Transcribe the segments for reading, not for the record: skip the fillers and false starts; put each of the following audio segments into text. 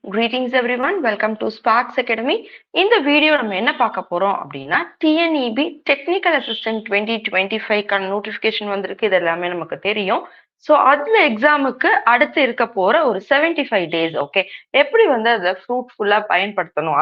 Greetings everyone. Welcome to Sparks Academy. இந்த video நம்ம என்ன பார்க்க போறோம் அப்படின்னா TNEB டெக்னிக்கல் அசிஸ்டன்ட் 2025 நோட்டிபிகேஷன் வந்திருக்கு. இது எல்லாமே நமக்கு தெரியும். ஸோ அதுல எக்ஸாமுக்கு அடுத்து இருக்க போற ஒரு 75 டேஸ் ஓகே எப்படி வந்து அதை ஃப்ரூட்ஃபுல்லா பயன்படுத்தணும்,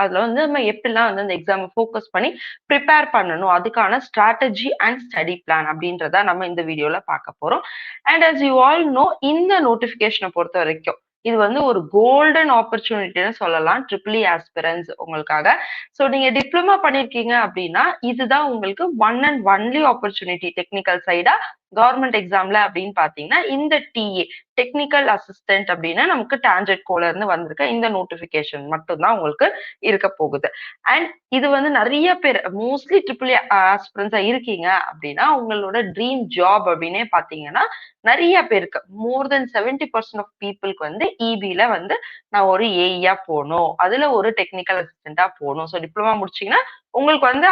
அதுல வந்து நம்ம எப்படிலாம் வந்து அந்த எக்ஸாம் ஃபோக்கஸ் பண்ணி ப்ரிப்பேர் பண்ணணும், அதுக்கான ஸ்ட்ராட்டஜி அண்ட் ஸ்டடி பிளான் அப்படின்றத நம்ம இந்த வீடியோல பார்க்க போறோம். And as you all know, இந்த நோட்டிபிகேஷனை பொறுத்த வரைக்கும் இது வந்து ஒரு கோல்டன் ஆப்பர்ச்சுனிட்டின்னு சொல்லலாம் ட்ரிபிள் ஆஸ்பிரன்ஸ் உங்களுக்காக. ஸோ நீங்க டிப்ளமா பண்ணிருக்கீங்க அப்படின்னா இதுதான் உங்களுக்கு one and only opportunity technical சைடா கவர்மெண்ட் எக்ஸாம்ல அப்படின்னு பாத்தீங்கன்னா இந்த டிஏ டெக்னிக்கல் அசிஸ்டன்ட் அப்படின்னா நமக்கு டான்ஜெட் கோல இருந்து வந்திருக்க இந்த நோட்டிபிகேஷன் மட்டும்தான் உங்களுக்கு இருக்க போகுது. அண்ட் இது வந்து நிறைய பேர் மோஸ்ட்லி ட்ரிபிள் ஆஸ்பிரன்ஸா இருக்கீங்க அப்படின்னா உங்களோட ட்ரீம் ஜாப் அப்படின்னே பாத்தீங்கன்னா நிறைய பேருக்கு மோர் தென் 70% ஆஃப் பீப்புளுக்கு வந்து இபில வந்து நான் ஒரு ஏஇயா போகணும், அதுல ஒரு டெக்னிக்கல் அசிஸ்டண்டா போகணும். ஸோ டிப்ளமா முடிச்சீங்கன்னா உங்களுக்கு வந்து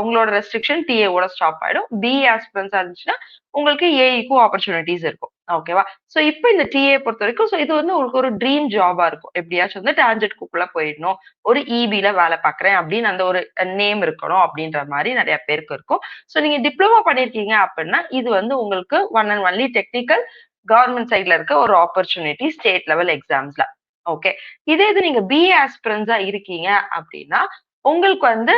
உங்களோட ரெஸ்ட்ரிக்ஷன் டிஏவோட ஸ்டாப் ஆயிடும். பி ஆஸ்பிரன்ஸா இருந்துச்சுன்னா உங்களுக்கு ஏஇக்கும் ஆப்பர்ச்சுனிட்டிஸ் இருக்கும். ஓகேவா? ஸோ இப்போ இந்த டிஏ பொறுத்த வரைக்கும் ஸோ இது வந்து உங்களுக்கு ஒரு ட்ரீம் ஜாபா இருக்கும். எப்படியாச்சும் வந்து டான்ஜெட் குக்குள்ள போயிடணும், ஒரு இபில வேலை பார்க்குறேன் அப்படின்னு அந்த ஒரு நேம் இருக்கணும் அப்படின்ற மாதிரி நிறைய பேருக்கு இருக்கும். ஸோ நீங்க டிப்ளமா பண்ணிருக்கீங்க அப்படின்னா இது வந்து உங்களுக்கு one and only technical government சைட்ல இருக்க ஒரு ஆப்பர்ச்சுனிட்டி ஸ்டேட் லெவல் எக்ஸாம்ஸ்ல. ஓகே, இதே இது நீங்க பி ஆஸ்பிரன்ஸா இருக்கீங்க அப்படின்னா உங்களுக்கு வந்து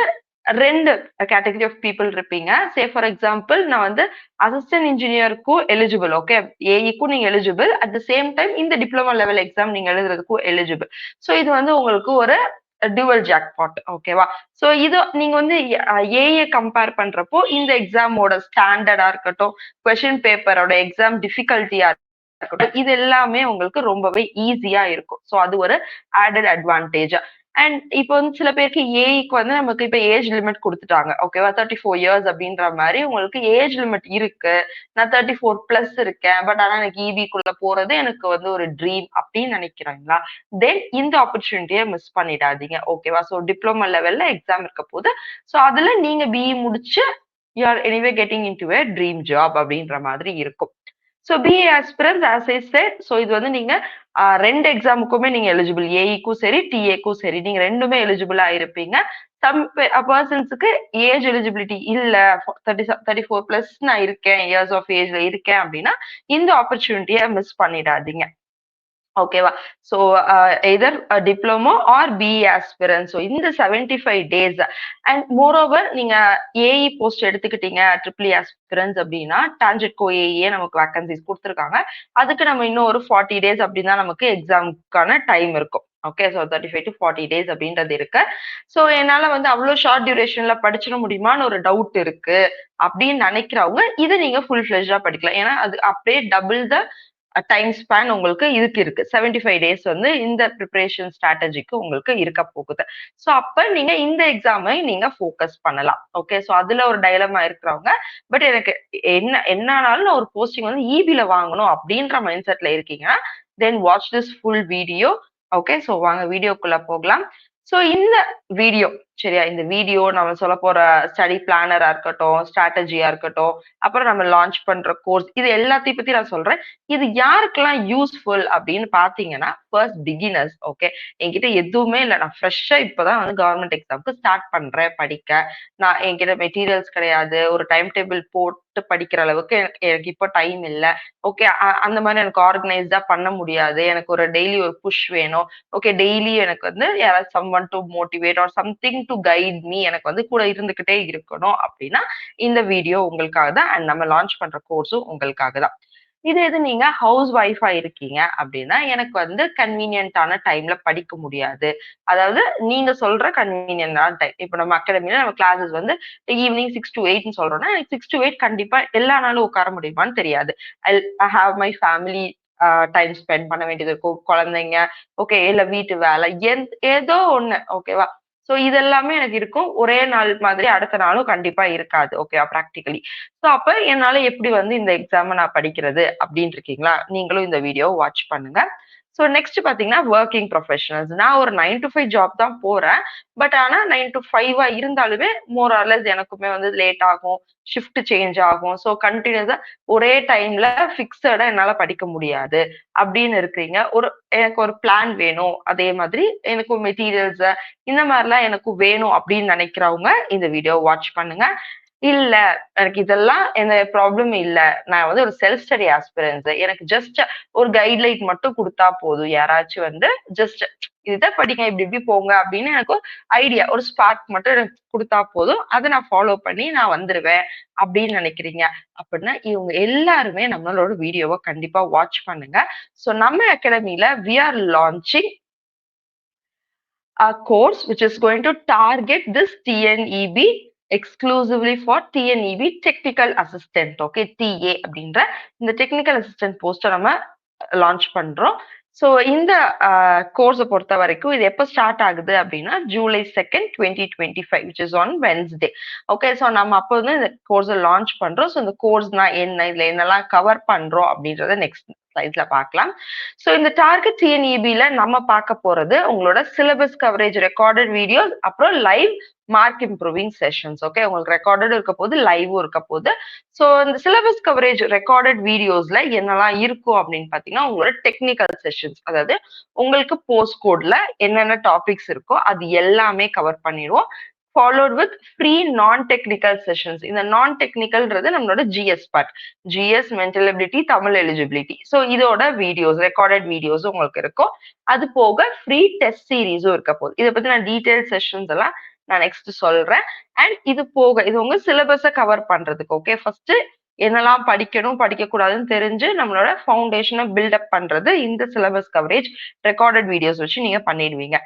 ரெண்டு கேட்டகரி ஆஃப் பீப்புள் இருப்பீங்க. சே ஃபார் எக்ஸாம்பிள் நான் வந்து அசிஸ்டன்ட் இன்ஜினியருக்கும் எலிஜிபிள், ஓகே, ஏஇக்கும் நீங்க eligible, at the same time இந்த டிப்ளமா லெவல் எக்ஸாம் நீங்க எழுதுறதுக்கும் எலிஜிபிள். ஸோ இது வந்து உங்களுக்கு ஒரு டியூவல் ஜாக்பாட். ஓகேவா? ஸோ இது நீங்க வந்து ஏஏ கம்பேர் பண்றப்போ இந்த எக்ஸாமோட ஸ்டாண்டர்டா இருக்கட்டும், கொஸ்டின் பேப்பரோட எக்ஸாம் டிஃபிகல்ட்டியா இருக்கட்டும், இது எல்லாமே உங்களுக்கு ரொம்பவே ஈஸியா இருக்கும். ஸோ அது ஒரு ஆடட் அட்வான்டேஜ். அண்ட் இப்போ வந்து சில பேருக்கு ஏஇக்கு வந்து நமக்கு இப்ப ஏஜ் லிமிட் கொடுத்துட்டாங்க. ஓகேவா? 34 இயர்ஸ் அப்படின்ற மாதிரி உங்களுக்கு ஏஜ் லிமிட் இருக்கு. நான் 34+ இருக்கேன், பட் ஆனா எனக்கு இபிக்குள்ள போறது எனக்கு வந்து ஒரு ட்ரீம் அப்படின்னு நினைக்கிறீங்களா? தென் இந்த ஆப்பர்ச்சுனிட்டியை மிஸ் பண்ணிடாதீங்க. ஓகேவா? ஸோ டிப்ளமா லெவல்ல எக்ஸாம் இருக்க போது. ஸோ அதுல நீங்க பிஇ முடிச்சு you are anyway getting into a dream job அப்படின்ற மாதிரி இருக்கும். So BE aspirants as I said, so இது வந்து நீங்க ரெண்டு எக்ஸாமுக்குமே நீங்க எலிஜிபிள், ஏஇக்கும் சரி டிஏக்கும் சரி நீங்க ரெண்டுமே எலிஜிபிளா இருப்பீங்க. சம் பர்சன்ஸுக்கு ஏஜ் எலிஜிபிலிட்டி இல்ல, 34+ நான் இருக்கேன், இயர்ஸ் ஆஃப் ஏஜ்ல இருக்கேன் அப்படின்னா இந்த ஆப்பர்ச்சுனிட்டியை மிஸ் பண்ணிடாதீங்க. ஓகேவா? So either diploma or B aspirants. So இந்த 75 டேஸ் அண்ட் மோர் ஓவர் நீங்க ஏஇ போஸ்ட் எடுத்துக்கிட்டீங்க ட்ரிபிள் ஆஸ்பிரன்ஸ் அப்படின்னா டான்ஜெட்கோ ஏஇயே நமக்கு வேகன்சிஸ் கொடுத்துருக்காங்க. அதுக்கு நம்ம இன்னும் ஒரு 40 டேஸ் அப்படின்னா நமக்கு எக்ஸாமுக்கான டைம் இருக்கும். ஓகே, ஸோ 35 to 40 டேஸ் அப்படின்றது இருக்கு. ஸோ என்னால வந்து அவ்வளோ ஷார்ட் டியூரேஷன்ல படிச்சிட முடியுமான்னு ஒரு டவுட் இருக்கு அப்படின்னு நினைக்கிறவங்க இதை நீங்க ஃபுல் ஃபிளெஜ்டா படிக்கலாம். ஏன்னா அது அப்படியே டபுள் த டைம் ஸ்பேன் உங்களுக்கு இதுக்கு இருக்கு. 75 டேஸ் வந்து இந்த ப்ரிப்பரேஷன் ஸ்ட்ராட்டஜிக்கு உங்களுக்கு இருக்க போகுது. ஸோ அப்ப நீங்க இந்த எக்ஸாமை நீங்க ஃபோக்கஸ் பண்ணலாம். ஓகே, ஸோ அதுல ஒரு டைலமா இருக்கிறவங்க பட் எனக்கு என்னானாலும் நான் ஒரு போஸ்டிங் வந்து இபில வாங்கணும் அப்படின்ற மைண்ட் செட்ல இருக்கீங்கன்னா தென் watch this full video. Okay, so வாங்க வீடியோக்குள்ள போகலாம். ஸோ இந்த வீடியோ சரியா, இந்த வீடியோ நம்ம சொல்ல போற ஸ்டடி பிளானரா இருக்கட்டும், ஸ்ட்ராட்டஜியா இருக்கட்டும், அப்புறம் நம்ம லான்ச் பண்ற கோர்ஸ், இது எல்லாத்தையும் பத்தி நான் சொல்றேன். இது யாருக்கெல்லாம் யூஸ்ஃபுல் அப்படின்னு பாத்தீங்கன்னா ஃபர்ஸ்ட் பிகினர்ஸ். ஓகே, என்கிட்ட எதுவுமே இல்லை, நான் ஃப்ரெஷ்ஷா இப்பதான் வந்து கவர்மெண்ட் எக்ஸாம்க்கு ஸ்டார்ட் பண்றேன் படிக்க, நான் என்கிட்ட மெட்டீரியல்ஸ் கிடையாது, ஒரு டைம் டேபிள் போட்டு படிக்கிற அளவுக்கு எனக்கு இப்போ டைம் இல்லை. ஓகே, அந்த மாதிரி எனக்கு ஆர்கனைஸ்டா பண்ண முடியாது, எனக்கு ஒரு டெய்லி ஒரு புஷ் வேணும். ஓகே, டெய்லி எனக்கு வந்து யாராவது someone to motivate or something to guide me, எனக்கு வந்து கூட இருந்துகிட்டே இருக்கணும் அப்படின்னா இந்த வீடியோ உங்களுக்காக தான். அண்ட் நம்ம லான்ச் பண்ற கோர்ஸும் உங்களுக்காக தான். இது எது நீங்க ஹவுஸ் ஒய்ஃபா இருக்கீங்க அப்படின்னா எனக்கு வந்து கன்வீனியன்டான டைம்ல படிக்க முடியாது, அதாவது நீங்க சொல்ற கன்வீனியன்டான டைம். இப்போ நம்ம அகாடமில நம்ம கிளாஸஸ் வந்து ஈவினிங் 6 to 8 சொல்றோம்னா எனக்கு 6 to 8 கண்டிப்பா எல்லா நாளும் உட்கார முடியுமான்னு தெரியாது. I have my family time spend பண்ண வேண்டியது இருக்கும், குழந்தைங்க, ஓகே, இல்ல வீட்டு வேலை, ஏதோ ஒண்ணு. ஓகேவா? சோ இதெல்லாமே எனக்கு இருக்கும். ஒரே நாள் மாதிரி அடுத்த நாளும் கண்டிப்பா இருக்காது. ஓகேவா? ப்ராக்டிகலி. சோ அப்ப என்னால எப்படி வந்து இந்த எக்ஸாம நான் படிக்கிறது அப்படின்னு இருக்கீங்களா? நீங்களும் இந்த வீடியோ வாட்ச் பண்ணுங்க. ஸோ நெக்ஸ்ட் பாத்தீங்கன்னா ஒர்க்கிங் ப்ரொஃபஷனல்ஸ். நான் ஒரு 9 to 5 ஜாப் தான் போறேன். பட் ஆனா 9 to 5 இருந்தாலுமே மோர் ஆர் லெஸ் எனக்குமே வந்து லேட் ஆகும், ஷிஃப்ட் சேஞ்ச் ஆகும். ஸோ கண்டினியூஸா ஒரே டைம்ல ஃபிக்ஸடா என்னால படிக்க முடியாது அப்படின்னு இருக்கிறீங்க. எனக்கு ஒரு பிளான் வேணும், அதே மாதிரி எனக்கு மெட்டீரியல்ஸ் இந்த மாதிரிலாம் எனக்கு வேணும் அப்படின்னு நினைக்கிறவங்க இந்த வீடியோ வாட்ச் பண்ணுங்க. இல்ல எனக்கு இதெல்லாம் எந்த ப்ராப்ளம் இல்ல, நான் வந்து ஒரு செல்ஃப் ஸ்டடி ஆஸ்பிரன்ஸ், எனக்கு ஜஸ்ட் ஒரு கைட்லைன் மட்டும் கொடுத்தா போதும், யாராச்சும் வந்து ஜஸ்ட் இதுதான் படிங்க, இப்படி இப்படி போங்க அப்படின்னு எனக்கு ஒரு ஐடியா, ஒரு ஸ்பார்க் மட்டும் எனக்கு கொடுத்தா போதும், அதை நான் ஃபாலோ பண்ணி நான் வந்துருவேன் அப்படின்னு நினைக்கிறீங்க அப்படின்னா இவங்க எல்லாருமே நம்மளோட வீடியோவை கண்டிப்பா வாட்ச் பண்ணுங்க. ஸோ நம்ம அகாடமில we are launching a course which is going to target this TNEB exclusively for TNEB technical assistant. Okay, TA அப்படின்ற இந்த technical assistant post நம்ம லான்ச் பண்றோம். ஸோ இந்த கோர்ஸை பொறுத்த வரைக்கும் இது எப்போ ஸ்டார்ட் ஆகுது அப்படின்னா July 2nd 2025 which is on Wednesday. Okay, so நம்ம அப்போ வந்து இந்த கோர்ஸை லான்ச் பண்றோம். ஸோ இந்த கோர்ஸ்னா என்ன, இதுல என்னெல்லாம் கவர் பண்றோம் அப்படின்றத நெக்ஸ்ட் ஸ்லைட்ல பார்க்கலாம். ஸோ இந்த டார்கெட் டிஎன்இபில நம்ம பார்க்க போறது உங்களோட சிலபஸ் கவரேஜ், ரெக்கார்டட் வீடியோஸ், அப்புறம் live mark improving sessions. Okay, உங்களுக்கு ரெக்கார்டட் இருக்க போது, லைவும் இருக்க போது. ஸோ இந்த சிலபஸ் கவரேஜ் ரெக்கார்டட் வீடியோஸ்ல என்னெல்லாம் இருக்கும் அப்படின்னு பாத்தீங்கன்னா உங்களோட டெக்னிக்கல் செஷன்ஸ், அதாவது உங்களுக்கு போஸ்ட் கோட்ல என்னென்ன டாபிக்ஸ் இருக்கோ அது எல்லாமே கவர் பண்ணிடுவோம். followed with free non-technical sessions. இந்த non-technicalன்றது நம்மளோட GS part, GS mental ability, Tamil eligibility. So இதோட வீடியோஸ், ரெக்கார்டட் வீடியோஸும் உங்களுக்கு இருக்கும். அது போக ஃப்ரீ டெஸ்ட் சீரீஸும் இருக்க போகுது. இதை பத்தி நான் டீடைல் செஷன்ஸ் எல்லாம் நான் நெக்ஸ்ட் சொல்றேன். அண்ட் இது போக இது உங்க சிலபஸை கவர் பண்றதுக்கு. ஓகே, ஃபர்ஸ்ட் என்னெல்லாம் படிக்கணும் படிக்க கூடாதுன்னு தெரிஞ்சு நம்மளோட ஃபவுண்டேஷனை பில்டப் பண்றது இந்த சிலபஸ் கவரேஜ் ரெக்கார்டட் வீடியோஸ் வச்சு நீங்க பண்ணிடுவீங்க.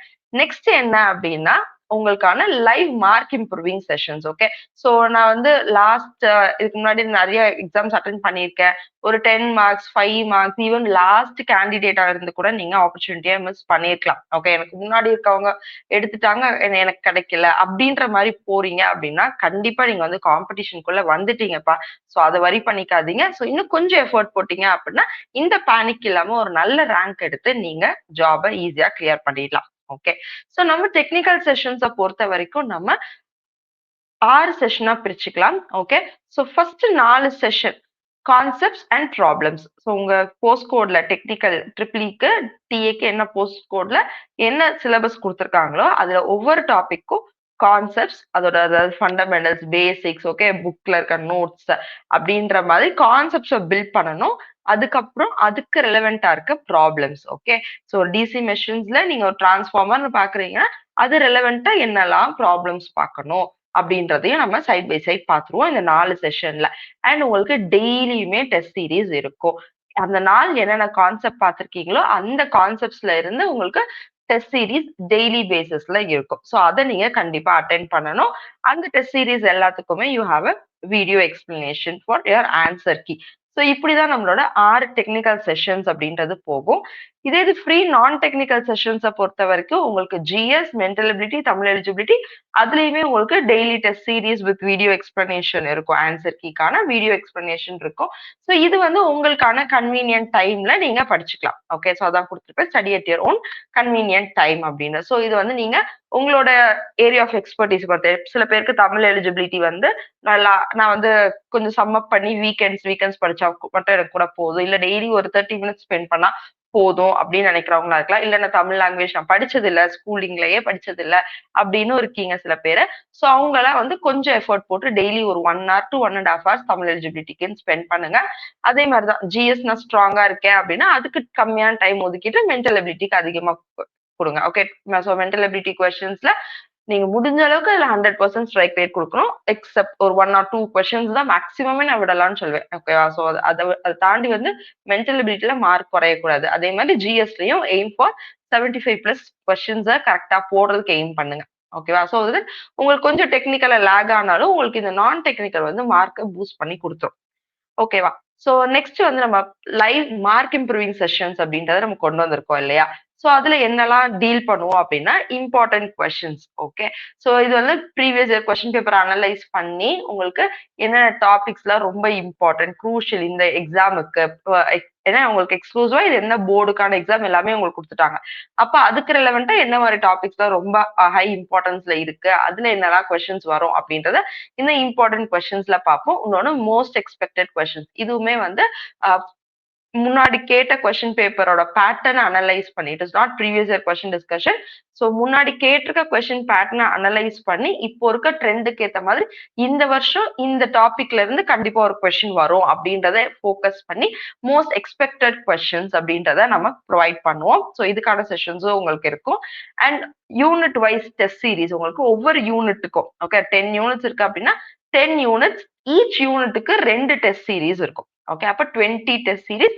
நெக்ஸ்ட் என்ன அப்படின்னா உங்களுக்கான live mark improving sessions. Okay, so நான் வந்து லாஸ்ட் இதுக்கு முன்னாடி நிறைய எக்ஸாம்ஸ் அட்டென்ட் பண்ணியிருக்கேன். ஒரு 10 மார்க்ஸ், 5 மார்க்ஸ், ஈவன் லாஸ்ட் கேண்டிடேட்டா இருந்து கூட நீங்க ஆப்பர்ச்சுனிட்டியா மிஸ் பண்ணிருக்கலாம். ஓகே, எனக்கு முன்னாடி இருக்கவங்க எடுத்துட்டாங்க, எனக்கு கிடைக்கல அப்படின்ற மாதிரி போறீங்க அப்படின்னா கண்டிப்பா நீங்க வந்து காம்படிஷனுக்குள்ள வந்துட்டீங்கப்பா. ஸோ அதை வரி பண்ணிக்காதீங்க. ஸோ இன்னும் கொஞ்சம் எஃபர்ட் போட்டீங்க அப்படின்னா இந்த பேனிக் இல்லாம ஒரு நல்ல ரேங்க் எடுத்து நீங்க ஜாபை ஈஸியா கிளியர் பண்ணிடலாம். ஓகே, ஸோ நம்ம டெக்னிக்கல் செஷன்ஸை பொறுத்த வரைக்கும் நம்ம 6 செஷனா பிரிச்சுக்கலாம். Okay, so first 4 session concepts and problems. So உங்க போஸ்ட் கோட்ல டெக்னிக்கல் ட்ரிபிள்இக்கு டிஏக்கு என்ன போஸ்ட் கோட்ல என்ன சிலபஸ் கொடுத்துருக்காங்களோ அதுல ஒவ்வொரு டாபிக்கும் கான்செப்ட்ஸ், அதோட அதாவது ஃபண்டமெண்டல்ஸ், பேசிக்ஸ், ஓகே, புக்ல இருக்க நோட்ஸ் அப்படின்ற மாதிரி கான்செப்ட்ஸை பில்ட் பண்ணணும். அதுக்கப்புறம் அதுக்கு ரெலவெண்டா இருக்க ப்ராப்ளம்ஸ். ஓகே, ஸோ டிசி மெஷின்ஸ்ல நீங்க ஒரு டிரான்ஸ்ஃபார்மர் பாக்குறீங்கன்னா அது ரெலவெண்டா என்னெல்லாம் ப்ராப்ளம்ஸ் பார்க்கணும் அப்படின்றதையும் நம்ம சைட் பை சைட் பார்த்துருவோம் இந்த 4 செஷன்ல. அண்ட் உங்களுக்கு டெய்லியுமே டெஸ்ட் சீரீஸ் இருக்கும். அந்த நாள் என்னென்ன கான்செப்ட் பார்த்துருக்கீங்களோ அந்த கான்செப்ட்ஸ்ல இருந்து உங்களுக்கு டெஸ்ட் சீரீஸ் டெய்லி பேசிஸ்ல இருக்கும். ஸோ அதை நீங்க கண்டிப்பா அட்டென்ட் பண்ணணும். அந்த டெஸ்ட் சீரீஸ் எல்லாத்துக்குமே you have a video explanation for your answer key. So இப்படிதான் நம்மளோட 6 டெக்னிக்கல் செஷன்ஸ் அப்படின்றது போகும். இதே இது ஃப்ரீ நான் டெக்னிக்கல் செஷன்ஸை பொறுத்த வரைக்கும் உங்களுக்கு GS, mental ability, Tamil eligibility அதுலயுமே உங்களுக்கு daily test series with video explanation இருக்கும். ஆன்சர் கீக்கான வீடியோ எக்ஸ்பிளனேஷன் இருக்கும். ஸோ இது வந்து உங்களுக்கான கன்வீனியன்ட் டைம்ல நீங்க படிச்சுக்கலாம். ஓகே, ஸோ அதான் கொடுத்துருப்பேன், study at your own convenient time அப்படின்னு. ஸோ இது வந்து நீங்க உங்களோட ஏரியா ஆஃப் எக்ஸ்பர்டீஸ் பொறுத்து, சில பேருக்கு தமிழ் எலிஜிபிலிட்டி வந்து நான் வந்து கொஞ்சம் சம்மப் பண்ணி வீக்கெண்ட்ஸ் படிச்சா மட்டும் எனக்கு கூட போதும், இல்ல டெய்லி ஒரு 30 மினிட்ஸ் ஸ்பெண்ட் பண்ணா போதும் அப்படின்னு நினைக்கிறவங்களா இருக்கலாம். இல்ல நான் தமிழ் லாங்குவேஜ் நான் படிச்சது இல்ல, ஸ்கூலிங்லயே படிச்சது இல்ல அப்படின்னு இருக்கீங்க சில பேரு. ஸோ அவங்களாம் வந்து கொஞ்சம் எஃபர்ட் போட்டு டெய்லி ஒரு 1 hour to 1.5 hours தமிழ் எலிஜிபிலிட்டிக்கு ஸ்பெண்ட் பண்ணுங்க. அதே மாதிரிதான் ஜிஎஸ் நான் ஸ்ட்ராங்கா இருக்கேன் அப்படின்னா அதுக்கு கம்மியான டைம் ஒதுக்கிட்டு மென்டல் எபிலிட்டிக்கு அதிகமா கொடுங்க. ஓகே, ஸோ மென்டல் எபிலிட்டி கொஸ்டின்ஸ்ல நீங்க முடிஞ்ச அளவுக்கு அதுல 100% ஸ்ட்ரைக் ரேட் கொடுக்கணும். எக்ஸப்ட் ஒரு 1 or 2 கொஸ்டின்ஸ் தான் மேக்ஸிமமே நான் விடலாம்னு சொல்வேன். ஓகேவா, ஸோ அதை தாண்டி வந்து மென்டல் எபிலிட்டியில மார்க் குறையக்கூடாது. அதே மாதிரி ஜிஎஸ்லயும் எய்ம் ஃபார் 75+ கொஸ்டின்ஸை கரெக்டா போடுறதுக்கு எய்ம் பண்ணுங்க. ஓகேவா, ஸோ வந்து உங்களுக்கு கொஞ்சம் டெக்னிக்கலா லேக் ஆனாலும் உங்களுக்கு இந்த நான் டெக்னிக்கல் வந்து மார்க்கை பூஸ்ட் பண்ணி கொடுத்துரும். ஓகேவா, ஸோ நெக்ஸ்ட் வந்து நம்ம லைவ் மார்க் இம்ப்ரூவிங் செஷன்ஸ் அப்படின்றத நம்ம கொண்டு வந்திருக்கோம் இல்லையா. ஸோ அதுல என்னெல்லாம் டீல் பண்ணுவோம் அப்படின்னா இம்பார்ட்டன்ட் கொஸ்டின்ஸ். ஓகே, ஸோ இது வந்து previous year question paper analyse பண்ணி உங்களுக்கு என்னென்ன டாபிக்ஸ்லாம் ரொம்ப இம்பார்ட்டன்ட் க்ரூஷியல் இந்த எக்ஸாமுக்கு, ஏன்னா உங்களுக்கு எக்ஸ்க்ளூசிவா இது என்ன போர்டுக்கான எக்ஸாம் எல்லாமே உங்களுக்கு கொடுத்துட்டாங்க. அப்ப அதுக்கு ரெலவெண்டா என்ன மாதிரி டாபிக்ஸ் தான் ரொம்ப ஹை இம்பார்ட்டன்ஸ்ல இருக்கு, அதுல என்னெல்லாம் கொஸ்டின்ஸ் வரும் அப்படின்றத இந்த இம்பார்ட்டன்ட் கொஸ்டின்ஸ்ல பார்ப்போம். இன்னொன்னு மோஸ்ட் எக்ஸ்பெக்டட் கொஸ்டின்ஸ், இதுவுமே வந்து முன்னாடி கேட்ட கொஸ்டின் பேப்பரோட பேட்டர்ன் அனலைஸ் பண்ணி, it is not previous year question discussion. So முன்னாடி கேட்டிருக்க கொஸ்டின் பேட்டர்னை அனலைஸ் பண்ணி இப்போ இருக்க ட்ரெண்டுக்கு ஏற்ற மாதிரி இந்த வருஷம் இந்த டாபிக்ல இருந்து கண்டிப்பா ஒரு கொஸ்டின் வரும் அப்படின்றத ஃபோக்கஸ் பண்ணி மோஸ்ட் எக்ஸ்பெக்டட் கொஸ்டின்ஸ் அப்படின்றத நம்ம ப்ரொவைட் பண்ணுவோம். ஸோ இதுக்கான செஷன்ஸும் உங்களுக்கு இருக்கும். And unit wise test series உங்களுக்கு ஒவ்வொரு யூனிட்டுக்கும், ஓகே 10 யூனிட்ஸ் இருக்கு அப்படின்னா 10 யூனிட்ஸ், ஈச் யூனிட்டுக்கு 2 டெஸ்ட் சீரீஸ் இருக்கும். ஓகே, அப்ப 20 test series,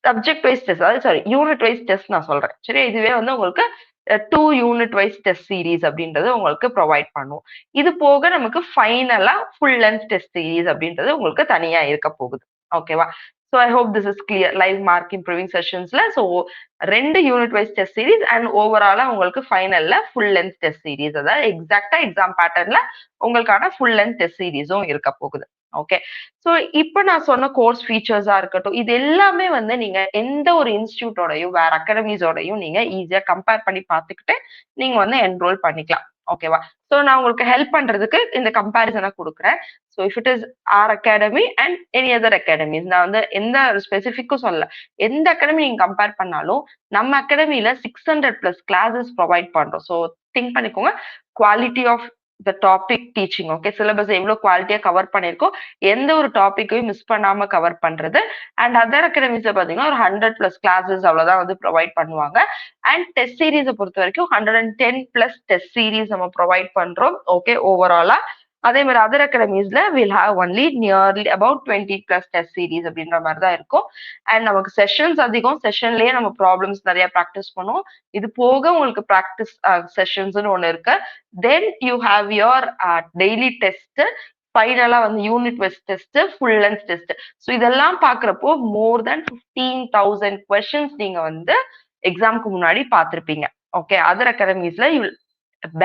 subject wise test, அதாவது சாரி யூனிட் வைஸ் டெஸ்ட் நான் சொல்றேன். சரி, இதுவே வந்து உங்களுக்கு 2 யூனிட் வைஸ் டெஸ்ட் சீரீஸ் அப்படின்றது உங்களுக்கு ப்ரொவைட் பண்ணுவோம். இது போக நமக்கு ஃபைனலா ஃபுல் லென்த் டெஸ்ட் சீரீஸ் அப்படின்றது உங்களுக்கு தனியா இருக்க போகுது. ஓகேவா? So I hope this is clear. Live mark improving செஷன்ஸ்ல so 2 unit wise test series and ஓவராலா உங்களுக்கு ஃபைனல்ல ஃபுல் லென்த் டெஸ்ட் சீரீஸ், அதாவது எக்ஸாக்டா எக்ஸாம் பேட்டர்ன்ல உங்களுக்கான ஃபுல் லென்த் டெஸ்ட் சீரீஸும் இருக்க போகுது. ஓகே, ஸோ இப்போ நான் சொன்ன கோர்ஸ் ஃபீச்சர்ஸா இருக்கட்டும், இது எல்லாமே வந்து நீங்க எந்த ஒரு இன்ஸ்டியூட்டோடையும் வேற அகாடமிஸோடையும் நீங்க ஈஸியா கம்பேர் பண்ணி பார்த்துக்கிட்டு நீங்க வந்து என்ரோல் பண்ணிக்கலாம். ஓகேவா? ஸோ நான் உங்களுக்கு ஹெல்ப் பண்றதுக்கு இந்த கம்பேரிசனை கொடுக்குறேன். So if it is our academy and any other academies, நான் வந்து எந்த ஸ்பெசிஃபிக்கும் சொல்லல, எந்த அகாடமி நீங்க கம்பேர் பண்ணாலும் நம்ம அகாடமியில 600+ கிளாஸஸ் ப்ரொவைட் பண்றோம். ஸோ திங்க் பண்ணிக்கோங்க, quality of the topic teaching. Okay, syllabus எவ்வளவு குவாலிட்டியா கவர் பண்ணிருக்கோம், எந்த ஒரு டாபிக்கையும் மிஸ் பண்ணாம கவர் பண்றது. அண்ட் அதர் அகாடமிஸ்ல பாத்தீங்கன்னா ஒரு 100+ கிளாஸஸ் அவ்வளவுதான் வந்து ப்ரொவைட் பண்ணுவாங்க. அண்ட் டெஸ்ட் சீரீஸை பொறுத்த வரைக்கும் 110+ டெஸ்ட் சீரீஸ் நம்ம ப்ரொவைட் பண்றோம். ஓகே, ஓவராலா அதே மாதிரி அதர் அகாடமிஸ்ல will have only nearly about 20+ test series அப்படின்ற மாதிரி தான் இருக்கும். அண்ட் நமக்கு செஷன்ஸ் அதிகம், செஷன்லயே நம்ம ப்ராப்ளம்ஸ் நிறைய ப்ராக்டிஸ் பண்ணுவோம். இது போக உங்களுக்கு ப்ராக்டிஸ் செஷன்ஸ்னு ஒன்று இருக்கு. Then you have your daily test, ஃபைனலா வந்து unit wise test, full length test. So இதெல்லாம் பாக்குறப்போ மோர் தென் 15,000 கொஸ்டின்ஸ் நீங்க வந்து எக்ஸாமுக்கு முன்னாடி பார்த்திருப்பீங்க. ஓகே, அதர் அகாடமிஸ்ல you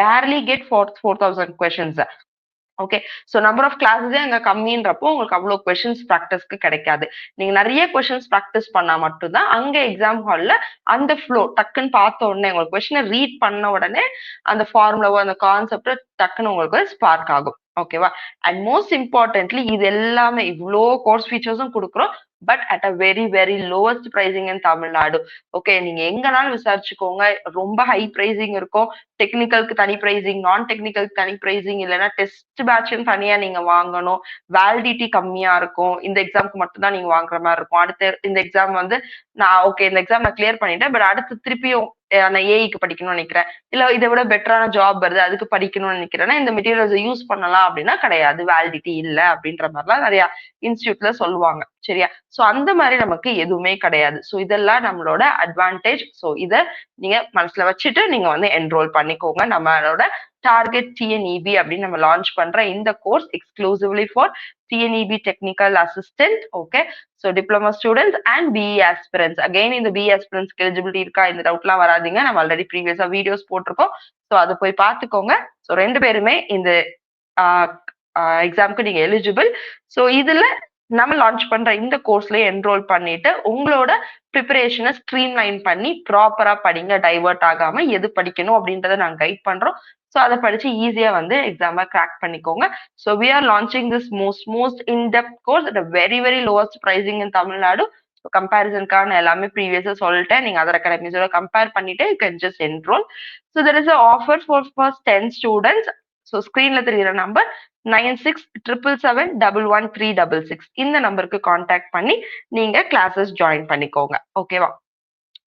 barely get 4,000 questions. Okay, so number of கிளாஸஸே அங்க கம்மின்றப்போ உங்களுக்கு அவ்வளவு கொஸ்டின்ஸ் ப்ராக்டிஸ்க்கு கிடைக்காது. நீங்க நிறைய கொஸ்டின்ஸ் ப்ராக்டிஸ் பண்ணா மட்டும்தான் அங்க எக்ஸாம் ஹால்ல அந்த ஃப்ளோ டக்குன்னு பார்த்த உடனே உங்களுக்கு கொஸ்டினை ரீட் பண்ண உடனே அந்த ஃபார்முலாவோ அந்த கான்செப்டோ டக்குன்னு உங்களுக்கு ஸ்பார்க் ஆகும். ஓகேவா? அண்ட் மோஸ்ட் இம்பார்ட்டன்ட்லி இது எல்லாமே இவ்வளோ கோர்ஸ் ஃபீச்சர்ஸும் கொடுக்குறோம், but at a very very lowest pricing in Tamil Nadu. Okay, நீங்க எங்கனாலும் விசாரிச்சுக்கோங்க, ரொம்ப ஹை பிரைசிங் இருக்கும். டெக்னிக்கலுக்கு தனி பிரைசிங், நான் டெக்னிக்கலுக்கு தனி பிரைசிங், இல்லைன்னா டெஸ்ட் பேட்ச்னு தனியா நீங்க வாங்கணும். வேலிடிட்டி கம்மியா இருக்கும். இந்த எக்ஸாமுக்கு மட்டும் தான் நீங்க வாங்குற மாதிரி இருக்கும். அடுத்து இந்த எக்ஸாம் வந்து நான் ஓகே இந்த எக்ஸாம் நான் கிளியர் பண்ணிட்டேன், பட் அடுத்து திருப்பியும் நான் ஏஐக்கு படிக்கணும்னு நினைக்கிறேன், இல்ல இதை விட பெட்டரான ஜாப் வருது அதுக்கு படிக்கணும்னு நினைக்கிறேன்னா இந்த மெட்டீரியல்ஸ் யூஸ் பண்ணலாம் அப்படின்னா கிடையாது, வேலிடிட்டி இல்லை அப்படின்ற மாதிரிலாம் நிறைய இன்ஸ்டியூட்ல சொல்லுவாங்க. சரியா? சோ அந்த மாதிரி நமக்கு எதுவுமே கிடையாது. சோ இதெல்லாம் நம்மளோட அட்வான்டேஜ். சோ இத நீங்க மனசுல வச்சுட்டு நீங்க வந்து என்ரோல் பண்ணிக்கோங்க. நம்மளோட டார்கெட் டிஎன்இபி அப்படின்னு நம்ம லான்ச் பண்ற இந்த course exclusively for TNEB technical assistant. Okay, so diploma students and BE aspirants. Again இந்த பிஇ ஆஸ்பிரன்ஸ்க்கு எலிஜிபிலிட்டி இருக்கா, இந்த டவுட்லாம் வராதிங்க, நம்ம ஆல்ரெடி ப்ரீவியஸா வீடியோஸ் போட்டிருக்கோம். ஸோ அதை போய் பார்த்துக்கோங்க. ஸோ 2 பேருமே இந்த எக்ஸாமுக்கு நீங்க எலிஜிபிள். ஸோ இதுல நம்ம லான்ச் பண்ற இந்த கோர்ஸ்ல என்ரோல் பண்ணிட்டு உங்களோட ப்ரிப்பரேஷனை ஸ்ட்ரீம்லைன் பண்ணி ப்ராப்பரா படிங்க, டைவர்ட் ஆகாம எது படிக்கணும் அப்படின்றத நாங்க கைட் பண்றோம். ஸோ அதை படிச்சு ஈஸியா வந்து எக்ஸாமை கிராக் பண்ணிக்கோங்க. So we are launching this most indepth course at very very lowest pricing in Tamil Nadu. கம்பேரிசனுக்கான எல்லாமே ப்ரீவியஸா சொல்லிட்டேன், நீங்க அதர் அகாடமிஸோட கம்பேர் பண்ணிட்டு you can just enrol. So there is a offer for first 10 students. So ஸ்கிரீன்ல தெரியுற நம்பர் 9677711366 இந்த நம்பருக்கு கான்டாக்ட் பண்ணி நீங்க கிளாஸஸ் ஜாயின் பண்ணிக்கோங்க. ஓகேவா?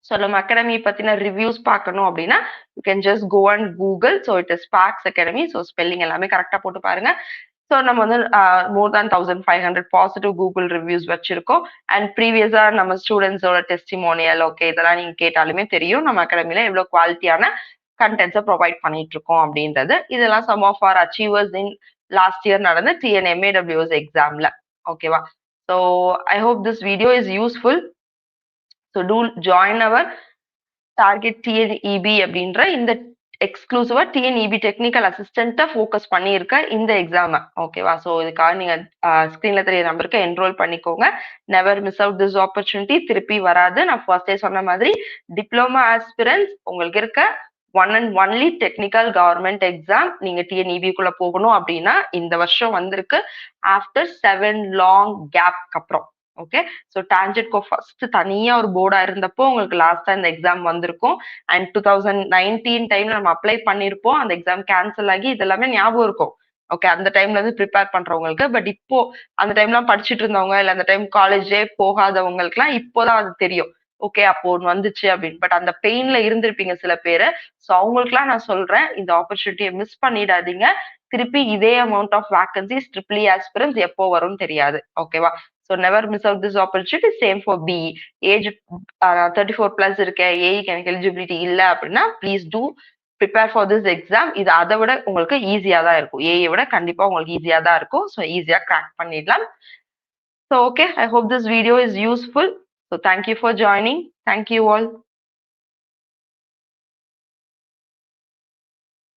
ஸோ நம்ம அகாடமி பத்தின ரிவ்யூஸ் பார்க்கணும் அப்படின்னா you can just go and Google. So it is Sparks academy. So spelling எல்லாமே கரெக்டா போட்டு பாருங்க. ஸோ நம்ம வந்து more than 1500 positive Google reviews வச்சிருக்கோம். அண்ட் ப்ரீவியஸா நம்ம ஸ்டூடெண்ட்ஸோட டெஸ்டிமோனியல், ஓகே இதெல்லாம் நீங்க கேட்டாலுமே தெரியும் நம்ம அகாடமில எவ்வளவு குவாலிட்டியான கண்டென்ட்ஸை ப்ரொவைட் பண்ணிட்டு இருக்கோம் அப்படின்றது. இதெல்லாம் some of our achievers in last year நடந்த TNMAWS எக்ஸாம்ல. ஓகேவா? So I hope this video is useful. So to join our target TNEB அப்படின்ற இந்த எக்ஸ்க்ளூசிவா டிஎன்இபி டெக்னிக்கல் அசிஸ்டன்ட்டை ஃபோக்கஸ் பண்ணியிருக்க இந்த எக்ஸாம். ஓகேவா? ஸோ இதுக்காக நீங்க ஸ்க்ரீன்ல தெரிய நம்பருக்கு என்ரோல் பண்ணிக்கோங்க. Never miss out this opportunity. திருப்பி வராது. நான் ஃபர்ஸ்டே சொன்ன மாதிரி டிப்ளமா ஆஸ்பிரன்ஸ் உங்களுக்கு இருக்க one and only technical government exam. நீங்க டிஎன்இபிக்குள்ள போகணும் அப்படின்னா இந்த வருஷம் வந்திருக்கு ஆஃப்டர் 7 லாங் கேப்க்கு அப்புறம். ஓகே, ஸோ டான்ஜெட்கோ ஃபர்ஸ்ட் தனியா ஒரு போர்டா இருந்தப்போ உங்களுக்கு லாஸ்டா இந்த எக்ஸாம் வந்திருக்கும். அண்ட் 2019 டைம்ல நம்ம அப்ளை பண்ணிருப்போம். அந்த எக்ஸாம் கேன்சல் ஆகி இதெல்லாமே ஞாபகம் இருக்கும். ஓகே, அந்த டைம்ல இருந்து ப்ரிப்பேர் பண்றவங்களுக்கு. பட் இப்போ அந்த டைம்லாம் படிச்சுட்டு இருந்தவங்க இல்ல அந்த டைம் காலேஜே போகாதவங்களுக்குலாம் இப்போதான் அது தெரியும். ஓகே, அப்போ ஒன்று வந்துச்சு அப்படின்னு. பட் அந்த பெயின்ல இருந்திருப்பீங்க சில பேரு. ஸோ அவங்களுக்குலாம் நான் சொல்றேன், இந்த ஆப்பர்ச்சுனிட்டியை மிஸ் பண்ணிடாதீங்க. திருப்பி இதே amount of vacancies triple aspirants எப்போ வரும்னு தெரியாது. ஓகேவா? So never miss out this opportunity. Same for BE. Age 34 plus இருக்க, ஏஐக்கு எனக்கு எலிஜிபிலிட்டி இல்லை அப்படின்னா please do prepare for this exam. இது அதை விட உங்களுக்கு ஈஸியா தான் இருக்கும். ஏஐ விட கண்டிப்பா உங்களுக்கு ஈஸியா தான் இருக்கும். ஸோ ஈஸியா கிராக் பண்ணிடலாம். So okay, I hope this video is useful. So thank you for joining. Thank you all.